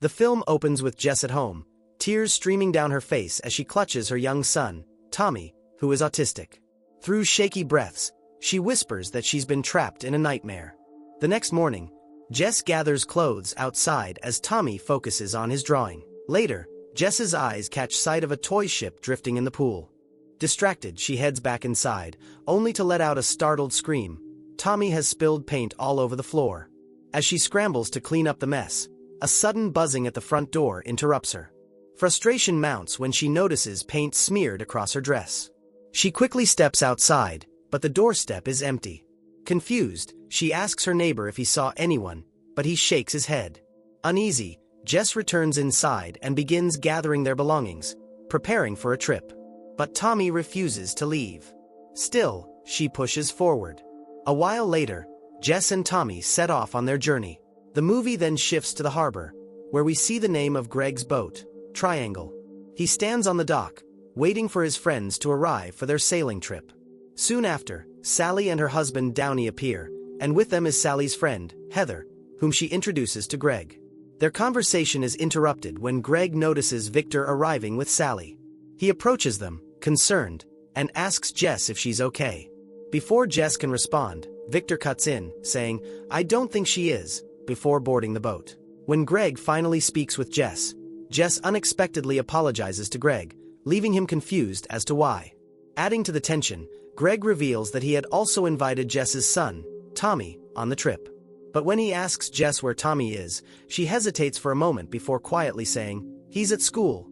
The film opens with Jess at home, tears streaming down her face as she clutches her young son, Tommy, who is autistic. Through shaky breaths, she whispers that she's been trapped in a nightmare. The next morning, Jess gathers clothes outside as Tommy focuses on his drawing. Later, Jess's eyes catch sight of a toy ship drifting in the pool. Distracted, she heads back inside, only to let out a startled scream. Tommy has spilled paint all over the floor. As she scrambles to clean up the mess, a sudden buzzing at the front door interrupts her. Frustration mounts when she notices paint smeared across her dress. She quickly steps outside, but the doorstep is empty. Confused, she asks her neighbor if he saw anyone, but he shakes his head. Uneasy, Jess returns inside and begins gathering their belongings, preparing for a trip. But Tommy refuses to leave. Still, she pushes forward. A while later, Jess and Tommy set off on their journey. The movie then shifts to the harbor, where we see the name of Greg's boat, Triangle. He stands on the dock, waiting for his friends to arrive for their sailing trip. Soon after, Sally and her husband Downey appear, and with them is Sally's friend, Heather, whom she introduces to Greg. Their conversation is interrupted when Greg notices Victor arriving with Sally. He approaches them, concerned, and asks Jess if she's okay. Before Jess can respond, Victor cuts in, saying, "I don't think she is," before boarding the boat. When Greg finally speaks with Jess, Jess unexpectedly apologizes to Greg, leaving him confused as to why. Adding to the tension, Greg reveals that he had also invited Jess's son, Tommy, on the trip. But when he asks Jess where Tommy is, she hesitates for a moment before quietly saying, "He's at school."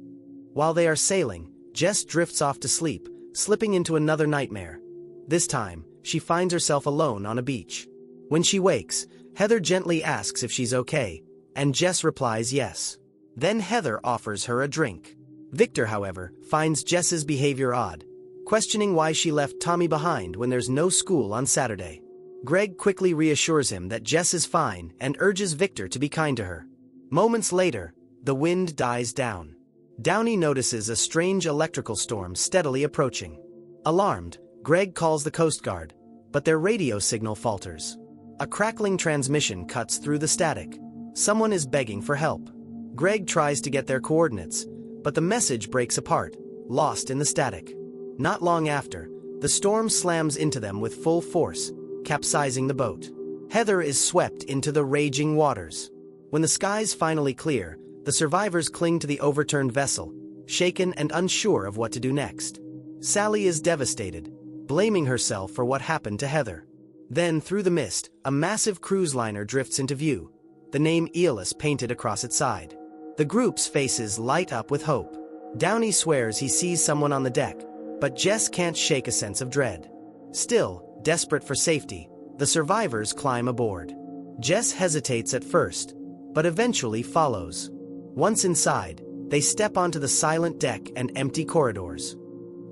While they are sailing, Jess drifts off to sleep, slipping into another nightmare. This time, she finds herself alone on a beach. When she wakes, Heather gently asks if she's okay, and Jess replies yes. Then Heather offers her a drink. Victor, however, finds Jess's behavior odd, questioning why she left Tommy behind when there's no school on Saturday. Greg quickly reassures him that Jess is fine and urges Victor to be kind to her. Moments later, the wind dies down. Downey notices a strange electrical storm steadily approaching. Alarmed, Greg calls the Coast Guard, but their radio signal falters. A crackling transmission cuts through the static. Someone is begging for help. Greg tries to get their coordinates, but the message breaks apart, lost in the static. Not long after, the storm slams into them with full force, capsizing the boat. Heather is swept into the raging waters. When the skies finally clear, the survivors cling to the overturned vessel, shaken and unsure of what to do next. Sally is devastated, blaming herself for what happened to Heather. Then, through the mist, a massive cruise liner drifts into view, the name Aeolus painted across its side. The group's faces light up with hope. Downey swears he sees someone on the deck, but Jess can't shake a sense of dread. Still, desperate for safety, the survivors climb aboard. Jess hesitates at first, but eventually follows. Once inside, they step onto the silent deck and empty corridors.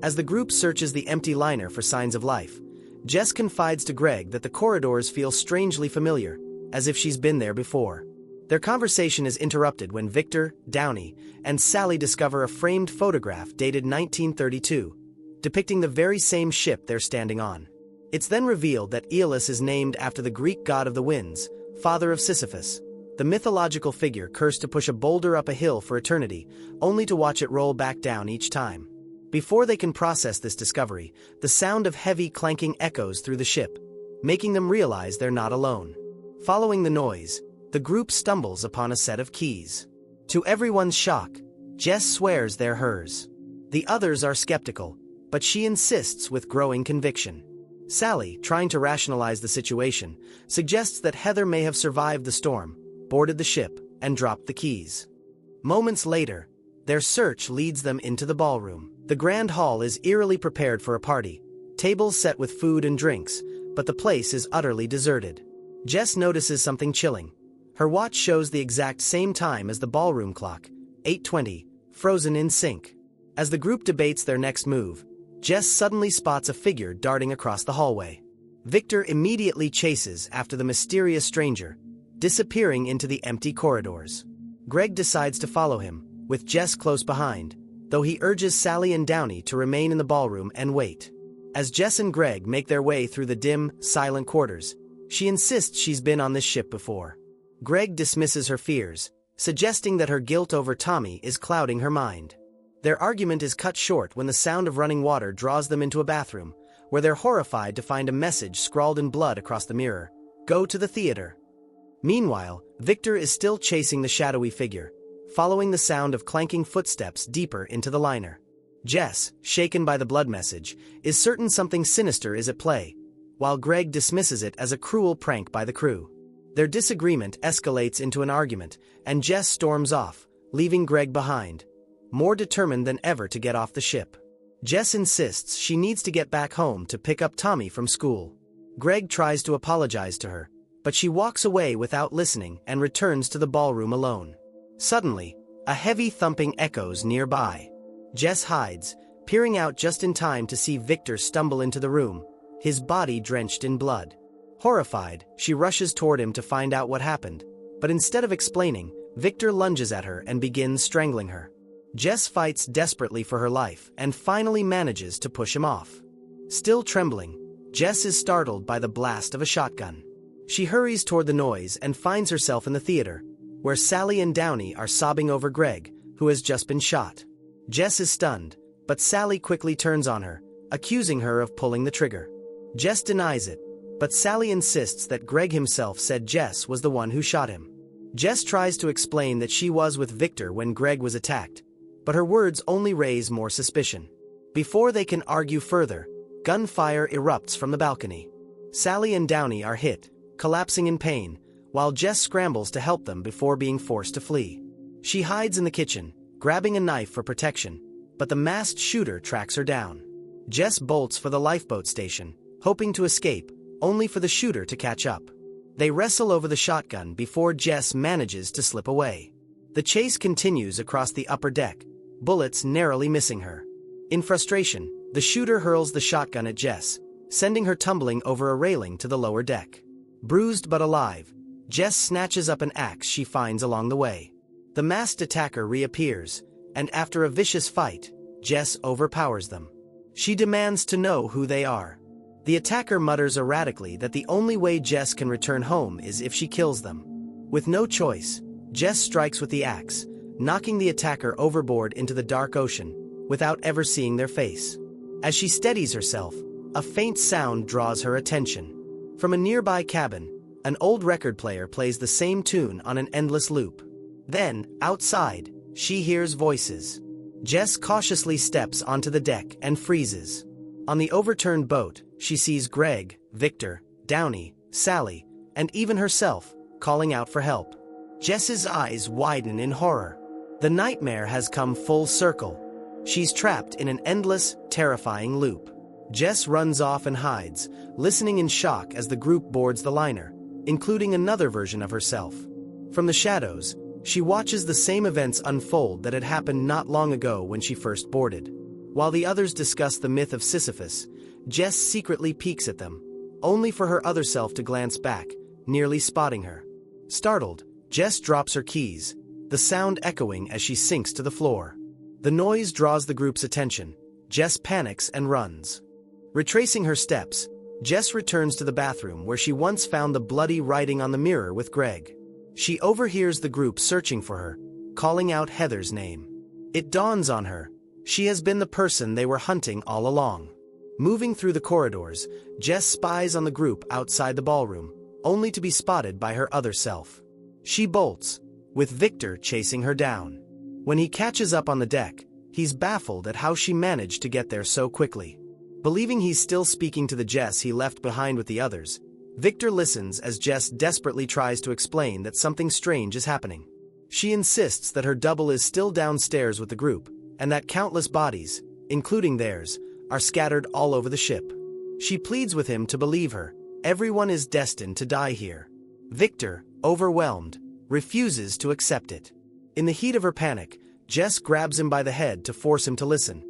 As the group searches the empty liner for signs of life, Jess confides to Greg that the corridors feel strangely familiar, as if she's been there before. Their conversation is interrupted when Victor, Downey, and Sally discover a framed photograph dated 1932, depicting the very same ship they're standing on. It's then revealed that Aeolus is named after the Greek god of the winds, father of Sisyphus, the mythological figure cursed to push a boulder up a hill for eternity, only to watch it roll back down each time. Before they can process this discovery, the sound of heavy clanking echoes through the ship, making them realize they're not alone. Following the noise, the group stumbles upon a set of keys. To everyone's shock, Jess swears they're hers. The others are skeptical, but she insists with growing conviction. Sally, trying to rationalize the situation, suggests that Heather may have survived the storm, boarded the ship, and dropped the keys. Moments later, their search leads them into the ballroom. The grand hall is eerily prepared for a party, tables set with food and drinks, but the place is utterly deserted. Jess notices something chilling. Her watch shows the exact same time as the ballroom clock, 8:20, frozen in sync. As the group debates their next move, Jess suddenly spots a figure darting across the hallway. Victor immediately chases after the mysterious stranger, disappearing into the empty corridors. Greg decides to follow him, with Jess close behind, though he urges Sally and Downey to remain in the ballroom and wait. As Jess and Greg make their way through the dim, silent quarters, she insists she's been on this ship before. Greg dismisses her fears, suggesting that her guilt over Tommy is clouding her mind. Their argument is cut short when the sound of running water draws them into a bathroom, where they're horrified to find a message scrawled in blood across the mirror. Go to the theater. Meanwhile, Victor is still chasing the shadowy figure, following the sound of clanking footsteps deeper into the liner. Jess, shaken by the blood message, is certain something sinister is at play, while Greg dismisses it as a cruel prank by the crew. Their disagreement escalates into an argument, and Jess storms off, leaving Greg behind, more determined than ever to get off the ship. Jess insists she needs to get back home to pick up Tommy from school. Greg tries to apologize to her, but she walks away without listening and returns to the ballroom alone. Suddenly, a heavy thumping echoes nearby. Jess hides, peering out just in time to see Victor stumble into the room, his body drenched in blood. Horrified, she rushes toward him to find out what happened, but instead of explaining, Victor lunges at her and begins strangling her. Jess fights desperately for her life and finally manages to push him off. Still trembling, Jess is startled by the blast of a shotgun. She hurries toward the noise and finds herself in the theater, where Sally and Downey are sobbing over Greg, who has just been shot. Jess is stunned, but Sally quickly turns on her, accusing her of pulling the trigger. Jess denies it, but Sally insists that Greg himself said Jess was the one who shot him. Jess tries to explain that she was with Victor when Greg was attacked, but her words only raise more suspicion. Before they can argue further, gunfire erupts from the balcony. Sally and Downey are hit, collapsing in pain, while Jess scrambles to help them before being forced to flee. She hides in the kitchen, grabbing a knife for protection, but the masked shooter tracks her down. Jess bolts for the lifeboat station, hoping to escape, only for the shooter to catch up. They wrestle over the shotgun before Jess manages to slip away. The chase continues across the upper deck, bullets narrowly missing her. In frustration, the shooter hurls the shotgun at Jess, sending her tumbling over a railing to the lower deck. Bruised but alive, Jess snatches up an axe she finds along the way. The masked attacker reappears, and after a vicious fight, Jess overpowers them. She demands to know who they are. The attacker mutters erratically that the only way Jess can return home is if she kills them. With no choice, Jess strikes with the axe, knocking the attacker overboard into the dark ocean, without ever seeing their face. As she steadies herself, a faint sound draws her attention. From a nearby cabin, an old record player plays the same tune on an endless loop. Then, outside, she hears voices. Jess cautiously steps onto the deck and freezes. On the overturned boat, she sees Greg, Victor, Downey, Sally, and even herself, calling out for help. Jess's eyes widen in horror. The nightmare has come full circle. She's trapped in an endless, terrifying loop. Jess runs off and hides, listening in shock as the group boards the liner, including another version of herself. From the shadows, she watches the same events unfold that had happened not long ago when she first boarded. While the others discuss the myth of Sisyphus, Jess secretly peeks at them, only for her other self to glance back, nearly spotting her. Startled, Jess drops her keys, the sound echoing as she sinks to the floor. The noise draws the group's attention. Jess panics and runs. Retracing her steps, Jess returns to the bathroom where she once found the bloody writing on the mirror with Greg. She overhears the group searching for her, calling out Heather's name. It dawns on her. She has been the person they were hunting all along. Moving through the corridors, Jess spies on the group outside the ballroom, only to be spotted by her other self. She bolts, with Victor chasing her down. When he catches up on the deck, he's baffled at how she managed to get there so quickly. Believing he's still speaking to the Jess he left behind with the others, Victor listens as Jess desperately tries to explain that something strange is happening. She insists that her double is still downstairs with the group, and that countless bodies, including theirs, are scattered all over the ship. She pleads with him to believe her. Everyone is destined to die here. Victor, overwhelmed, refuses to accept it. In the heat of her panic, Jess grabs him by the head to force him to listen,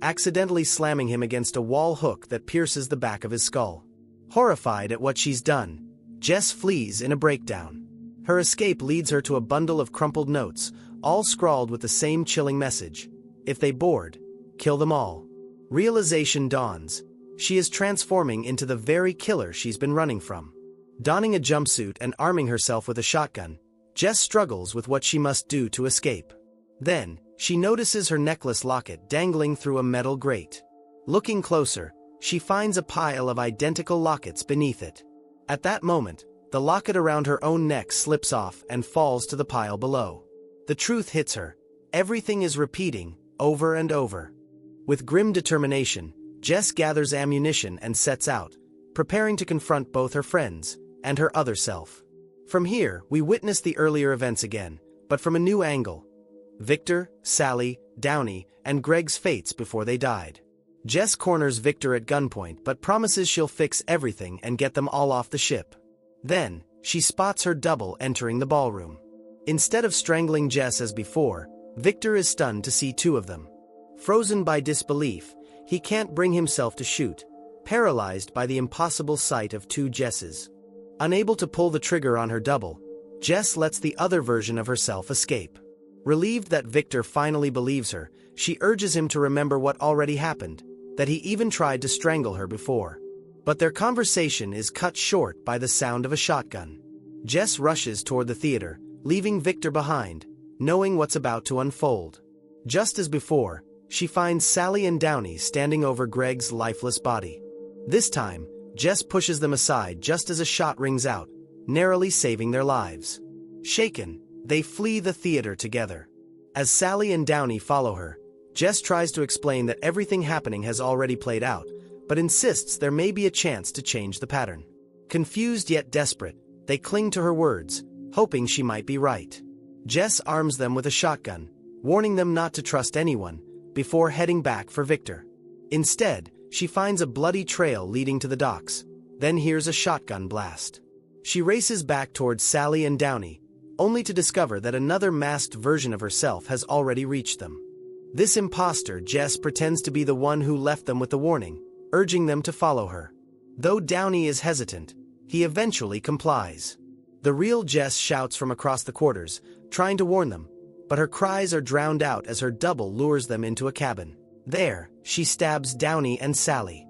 accidentally slamming him against a wall hook that pierces the back of his skull. Horrified at what she's done, Jess flees in a breakdown. Her escape leads her to a bundle of crumpled notes, all scrawled with the same chilling message: if they board, kill them all. Realization dawns. She is transforming into the very killer she's been running from. Donning a jumpsuit and arming herself with a shotgun, Jess struggles with what she must do to escape. Then, she notices her necklace locket dangling through a metal grate. Looking closer, she finds a pile of identical lockets beneath it. At that moment, the locket around her own neck slips off and falls to the pile below. The truth hits her. Everything is repeating, over and over. With grim determination, Jess gathers ammunition and sets out, preparing to confront both her friends and her other self. From here, we witness the earlier events again, but from a new angle. Victor, Sally, Downey, and Greg's fates before they died. Jess corners Victor at gunpoint but promises she'll fix everything and get them all off the ship. Then, she spots her double entering the ballroom. Instead of strangling Jess as before, Victor is stunned to see two of them. Frozen by disbelief, he can't bring himself to shoot, paralyzed by the impossible sight of two Jesses. Unable to pull the trigger on her double, Jess lets the other version of herself escape. Relieved that Victor finally believes her, she urges him to remember what already happened, that he even tried to strangle her before. But their conversation is cut short by the sound of a shotgun. Jess rushes toward the theater, leaving Victor behind, knowing what's about to unfold. Just as before, she finds Sally and Downey standing over Greg's lifeless body. This time, Jess pushes them aside just as a shot rings out, narrowly saving their lives. Shaken, they flee the theater together. As Sally and Downey follow her, Jess tries to explain that everything happening has already played out, but insists there may be a chance to change the pattern. Confused yet desperate, they cling to her words, hoping she might be right. Jess arms them with a shotgun, warning them not to trust anyone, before heading back for Victor. Instead, she finds a bloody trail leading to the docks, then hears a shotgun blast. She races back towards Sally and Downey, only to discover that another masked version of herself has already reached them. This imposter Jess pretends to be the one who left them with the warning, urging them to follow her. Though Downey is hesitant, he eventually complies. The real Jess shouts from across the quarters, trying to warn them, but her cries are drowned out as her double lures them into a cabin. There, she stabs Downey and Sally.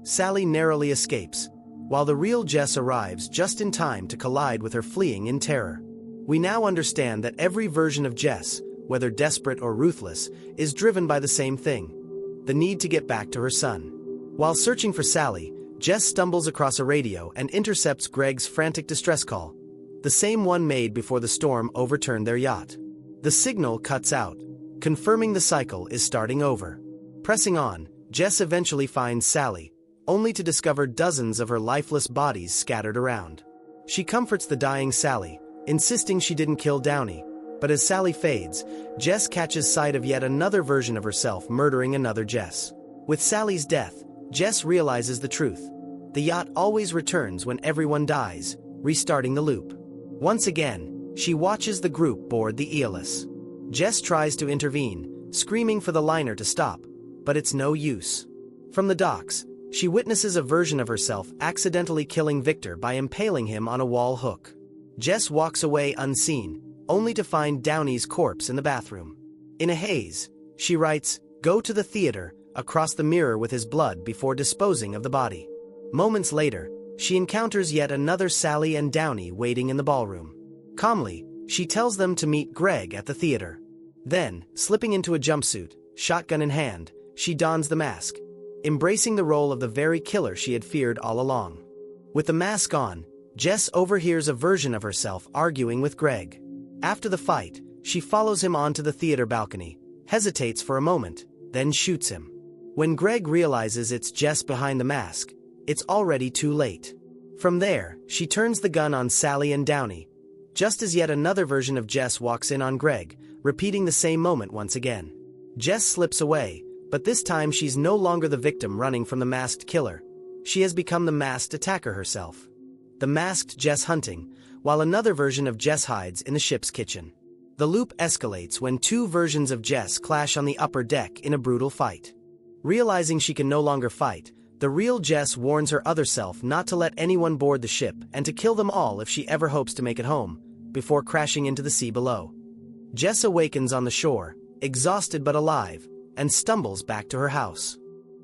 Sally narrowly escapes, while the real Jess arrives just in time to collide with her fleeing in terror. We now understand that every version of Jess, whether desperate or ruthless, is driven by the same thing: the need to get back to her son. While searching for Sally, Jess stumbles across a radio and intercepts Greg's frantic distress call, the same one made before the storm overturned their yacht. The signal cuts out, confirming the cycle is starting over. Pressing on, Jess eventually finds Sally, only to discover dozens of her lifeless bodies scattered around. She comforts the dying Sally, insisting she didn't kill Downey, but as Sally fades, Jess catches sight of yet another version of herself murdering another Jess. With Sally's death, Jess realizes the truth. The yacht always returns when everyone dies, restarting the loop. Once again, she watches the group board the Aeolus. Jess tries to intervene, screaming for the liner to stop, but it's no use. From the docks, she witnesses a version of herself accidentally killing Victor by impaling him on a wall hook. Jess walks away unseen, only to find Downey's corpse in the bathroom. In a haze, she writes, "Go to the theater," across the mirror with his blood before disposing of the body. Moments later, she encounters yet another Sally and Downey waiting in the ballroom. Calmly, she tells them to meet Greg at the theater. Then, slipping into a jumpsuit, shotgun in hand, she dons the mask, embracing the role of the very killer she had feared all along. With the mask on, Jess overhears a version of herself arguing with Greg. After the fight, she follows him onto the theater balcony, hesitates for a moment, then shoots him. When Greg realizes it's Jess behind the mask, it's already too late. From there, she turns the gun on Sally and Downey, just as yet another version of Jess walks in on Greg, repeating the same moment once again. Jess slips away, but this time she's no longer the victim running from the masked killer. She has become the masked attacker herself. The masked Jess hunting, while another version of Jess hides in the ship's kitchen. The loop escalates when two versions of Jess clash on the upper deck in a brutal fight. Realizing she can no longer fight, the real Jess warns her other self not to let anyone board the ship and to kill them all if she ever hopes to make it home, before crashing into the sea below. Jess awakens on the shore, exhausted but alive, and stumbles back to her house.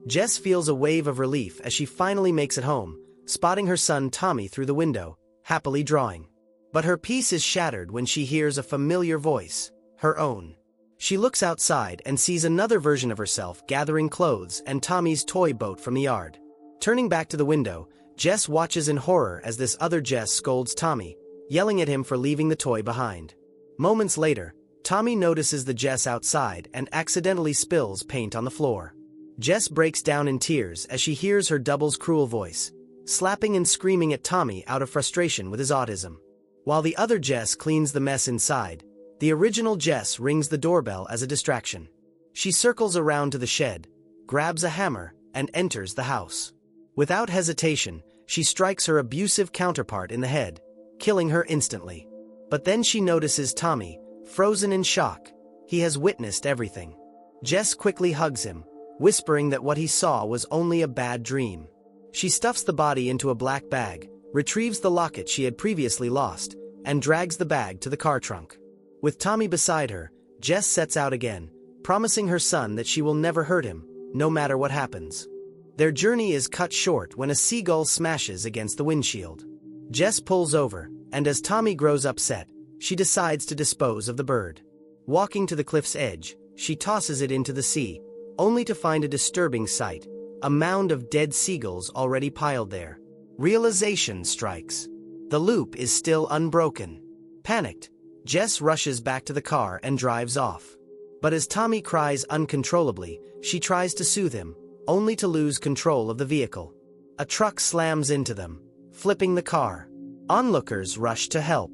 Jess feels a wave of relief as she finally makes it home, spotting her son Tommy through the window, happily drawing. But her peace is shattered when she hears a familiar voice, her own. She looks outside and sees another version of herself gathering clothes and Tommy's toy boat from the yard. Turning back to the window, Jess watches in horror as this other Jess scolds Tommy, yelling at him for leaving the toy behind. Moments later, Tommy notices the Jess outside and accidentally spills paint on the floor. Jess breaks down in tears as she hears her double's cruel voice, slapping and screaming at Tommy out of frustration with his autism. While the other Jess cleans the mess inside, the original Jess rings the doorbell as a distraction. She circles around to the shed, grabs a hammer, and enters the house. Without hesitation, she strikes her abusive counterpart in the head, killing her instantly. But then she notices Tommy, frozen in shock. He has witnessed everything. Jess quickly hugs him, whispering that what he saw was only a bad dream. She stuffs the body into a black bag, retrieves the locket she had previously lost, and drags the bag to the car trunk. With Tommy beside her, Jess sets out again, promising her son that she will never hurt him, no matter what happens. Their journey is cut short when a seagull smashes against the windshield. Jess pulls over, and as Tommy grows upset, she decides to dispose of the bird. Walking to the cliff's edge, she tosses it into the sea, only to find a disturbing sight, a mound of dead seagulls already piled there. Realization strikes. The loop is still unbroken. Panicked, Jess rushes back to the car and drives off. But as Tommy cries uncontrollably, she tries to soothe him, only to lose control of the vehicle. A truck slams into them, flipping the car. Onlookers rush to help.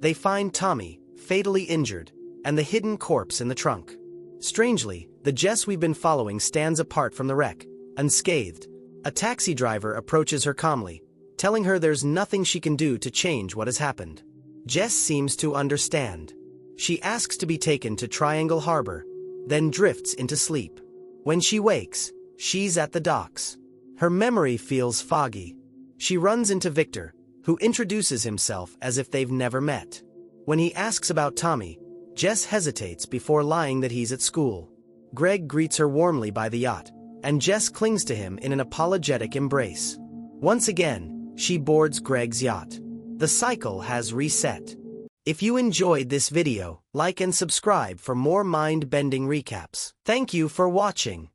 They find Tommy, fatally injured, and the hidden corpse in the trunk. Strangely, the Jess we've been following stands apart from the wreck, unscathed. A taxi driver approaches her calmly, telling her there's nothing she can do to change what has happened. Jess seems to understand. She asks to be taken to Triangle Harbor, then drifts into sleep. When she wakes, she's at the docks. Her memory feels foggy. She runs into Victor, who introduces himself as if they've never met. When he asks about Tommy, Jess hesitates before lying that he's at school. Greg greets her warmly by the yacht, and Jess clings to him in an apologetic embrace. Once again, she boards Greg's yacht. The cycle has reset. If you enjoyed this video, like and subscribe for more mind-bending recaps. Thank you for watching.